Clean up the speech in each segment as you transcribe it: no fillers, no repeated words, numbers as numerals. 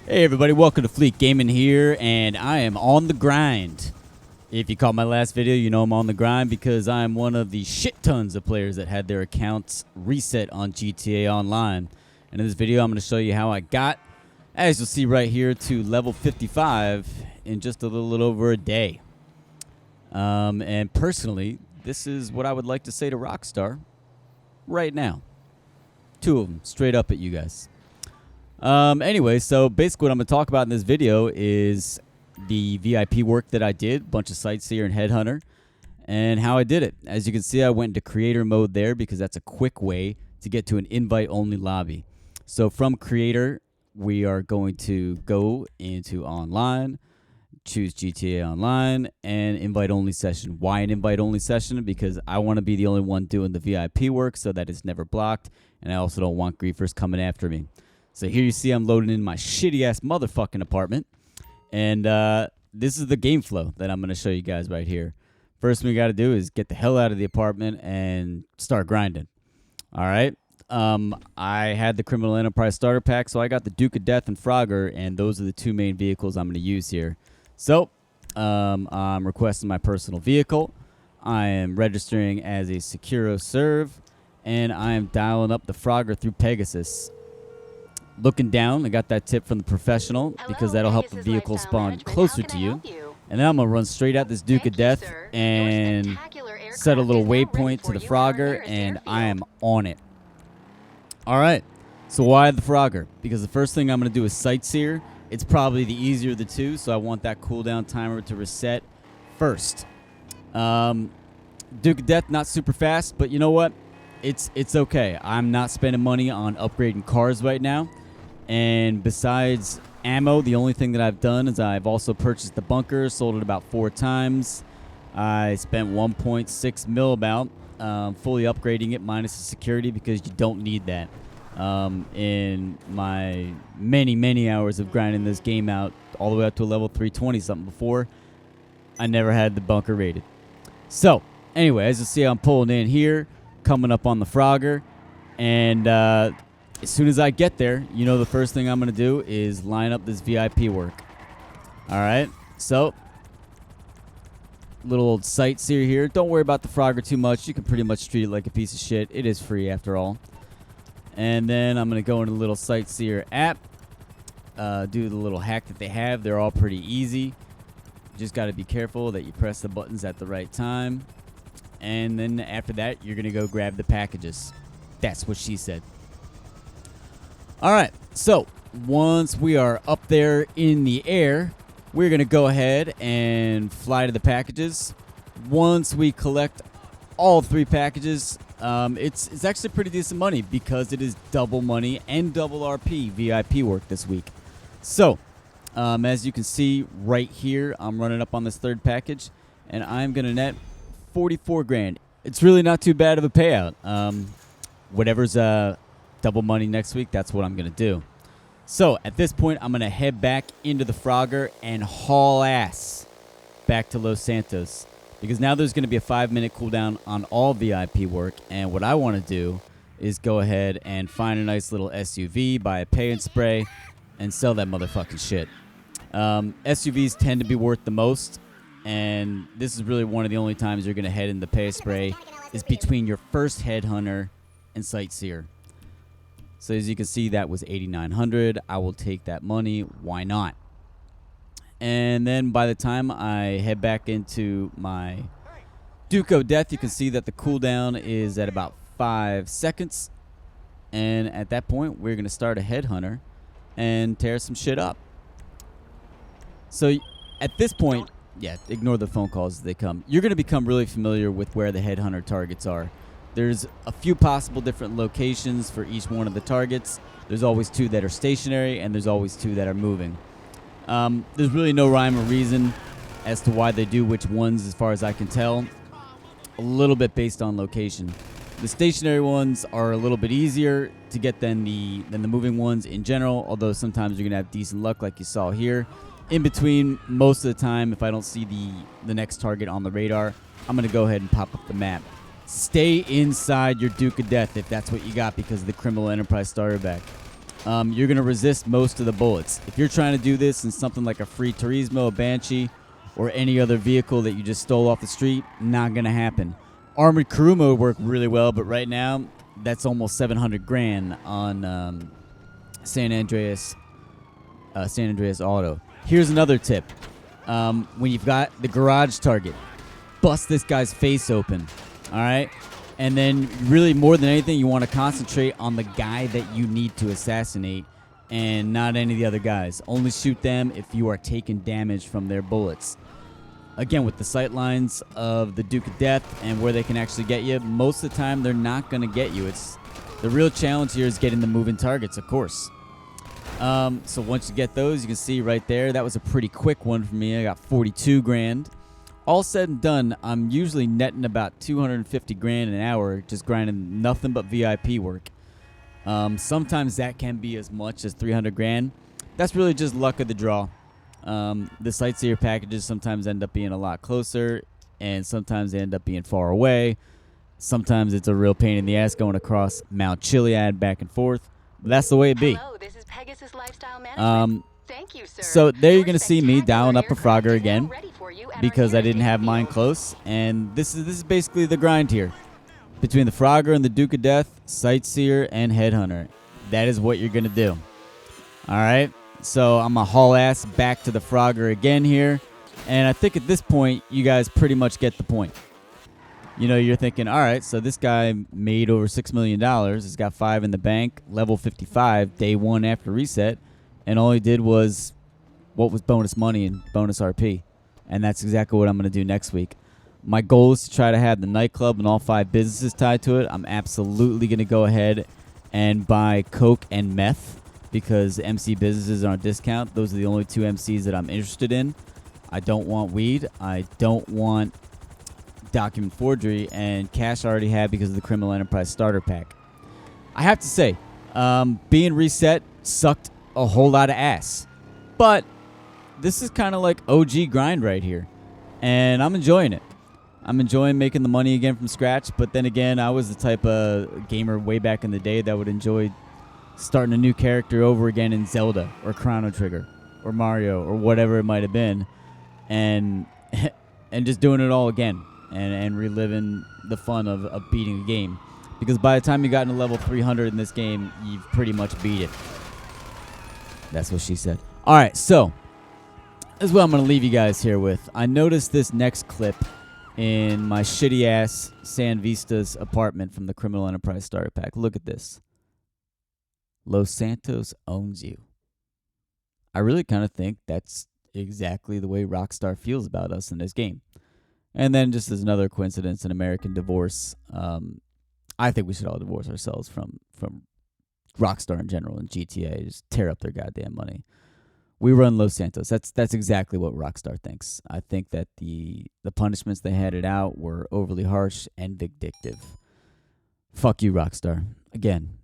Hey everybody, welcome to Fleet Gaming here, and I am on the grind. If you caught my last video, you know I'm on the grind because I am one of the shit tons of players that had their accounts reset on GTA Online. And in this video, I'm going to show you how I got, as you'll see right here, to level 55 in just a little over a day. And personally, this is what I would like to say to Rockstar right now. Two of them, straight up at you guys. Anyway, so basically what I'm going to talk about in this video is the VIP work that I did, a bunch of Sightseer and Headhunter, and how I did it. As you can see, I went into creator mode there because that's a quick way to get to an invite-only lobby. So from creator, we are going to go into online, choose GTA Online, and invite-only session. Why an invite-only session? Because I want to be the only one doing the VIP work so that it's never blocked, and I also don't want griefers coming after me. So here you see I'm loading in my shitty-ass motherfucking apartment. And this is the game flow that I'm going to show you guys right here. First thing we got to do is get the hell out of the apartment and start grinding. All right. I had the Criminal Enterprise Starter Pack, so I got the Duke of Death and Frogger, and those are the two main vehicles I'm going to use here. So I'm requesting my personal vehicle. I am registering as a Securo Serve, and I am dialing up the Frogger through Pegasus. Looking down, I got that tip from the professional because that'll help the vehicle spawn closer to you. And then I'm going to run straight at this Duke of Death and set a little waypoint to the Frogger, and I am on it. All right, so why the Frogger? Because the first thing I'm going to do is Sightseer. It's probably the easier of the two, so I want that cooldown timer to reset first. Duke of Death, not super fast, but you know what? It's okay. I'm not spending money on upgrading cars right now. And besides ammo, the only thing that I've done is I've also purchased the bunker, sold it about 4 times. I spent 1.6 mil about fully upgrading it minus the security because you don't need that. In my many hours of grinding this game out all the way up to a level 320 something before, I never had the bunker rated. So anyway, as you see, I'm pulling in here, coming up on the Frogger, and as soon as I get there, you know the first thing I'm going to do is line up this VIP work. All right, so little old Sightseer here. Don't worry about the Frogger too much. You can pretty much treat it like a piece of shit. It is free after all. And then I'm going to go into the little Sightseer app, do the little hack that they have. They're all pretty easy. You just got to be careful that you press the buttons at the right time. And then after that, you're going to go grab the packages. That's what she said. All right, so once we are up there in the air, we're going to go ahead and fly to the packages. Once we collect all 3 packages, it's actually pretty decent money because it is double money and double RP VIP work this week. So as you can see right here, I'm running up on this 3rd package, and I'm going to net 44 grand. It's really not too bad of a payout. Whatever's double money next week, that's what I'm going to do. So at this point, I'm going to head back into the Frogger and haul ass back to Los Santos because now there's going to be a 5-minute cooldown on all VIP work, and what I want to do is go ahead and find a nice little SUV, buy a pay and spray, and sell that motherfucking shit. SUVs tend to be worth the most, and this is really one of the only times you're going to head in the pay spray is between your first Headhunter and Sightseer. So as you can see, that was 8,900. I will take that money. Why not? And then by the time I head back into my Duke of Death, you can see that the cooldown is at about 5 seconds. And at that point, we're going to start a Headhunter and tear some shit up. So at this point, yeah, ignore the phone calls as they come. You're going to become really familiar with where the Headhunter targets are. There's a few possible different locations for each one of the targets. There's always 2 that are stationary, and there's always 2 that are moving. There's really no rhyme or reason as to why they do which ones, as far as I can tell. A little bit based on location. The stationary ones are a little bit easier to get than the moving ones in general, although sometimes you're going to have decent luck like you saw here. In between, most of the time, if I don't see the next target on the radar, I'm going to go ahead and pop up the map. Stay inside your Duke of Death if that's what you got because of the Criminal Enterprise Starter Pack. you're going to resist most of the bullets. If you're trying to do this in something like a free Turismo, a Banshee, or any other vehicle that you just stole off the street, not going to happen. Armored Crew mode worked really well, but right now, that's almost 700 grand on San Andreas Auto. Here's another tip. When you've got the garage target, bust this guy's face open, all right? And then really more than anything, you want to concentrate on the guy that you need to assassinate and not any of the other guys. Only shoot them if you are taking damage from their bullets. Again, with the sight lines of the Duke of Death and where they can actually get you, most of the time they're not going to get you. It's the real challenge here is getting the moving targets, of course. So once you get those, you can see right there, that was a pretty quick one for me. I got 42 grand. All said and done, I'm usually netting about 250 grand an hour, just grinding nothing but VIP work. Sometimes that can be as much as 300 grand. That's really just luck of the draw. The sightseer packages sometimes end up being a lot closer, and sometimes they end up being far away. Sometimes it's a real pain in the ass going across Mount Chiliad back and forth. But that's the way it be. Hello, this is Pegasus Lifestyle Management. Thank you, sir. So there you're going to see me dialing up a Frogger again because I didn't have mine close. And this is basically the grind here. Between the Frogger and the Duke of Death, Sightseer, and Headhunter. That is what you're going to do. All right? So I'm going to haul ass back to the Frogger again here. And I think at this point, you guys pretty much get the point. You know, you're thinking, all right, so this guy made over $6 million. He's got 5 in the bank, level 55, day 1 after reset. And all he did was what was bonus money and bonus RP. And that's exactly what I'm going to do next week. My goal is to try to have the nightclub and all 5 businesses tied to it. I'm absolutely going to go ahead and buy Coke and meth because MC businesses are on discount. Those are the only 2 MCs that I'm interested in. I don't want weed. I don't want document forgery. And cash I already had because of the Criminal Enterprise Starter Pack. I have to say, being reset sucked a whole lot of ass. But this is kind of like OG grind right here. And I'm enjoying it. I'm enjoying making the money again from scratch. But then again, I was the type of gamer way back in the day that would enjoy starting a new character over again in Zelda or Chrono Trigger or Mario or whatever it might have been. And just doing it all again. And reliving the fun of beating a game. Because by the time you got into level 300 in this game, you've pretty much beat it. That's what she said. All right, so this is what I'm going to leave you guys here with. I noticed this next clip in my shitty-ass San Vistas apartment from the Criminal Enterprise Starter Pack. Look at this. Los Santos owns you. I really kind of think that's exactly the way Rockstar feels about us in this game. And then just as another coincidence, an American divorce. I think we should all divorce ourselves from Rockstar in general and GTA. Just tear up their goddamn money. We run Los Santos. That's exactly what Rockstar thinks. I think that the punishments they handed out were overly harsh and vindictive. Fuck you, Rockstar. Again,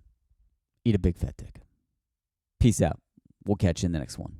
eat a big fat dick. Peace out. We'll catch you in the next one.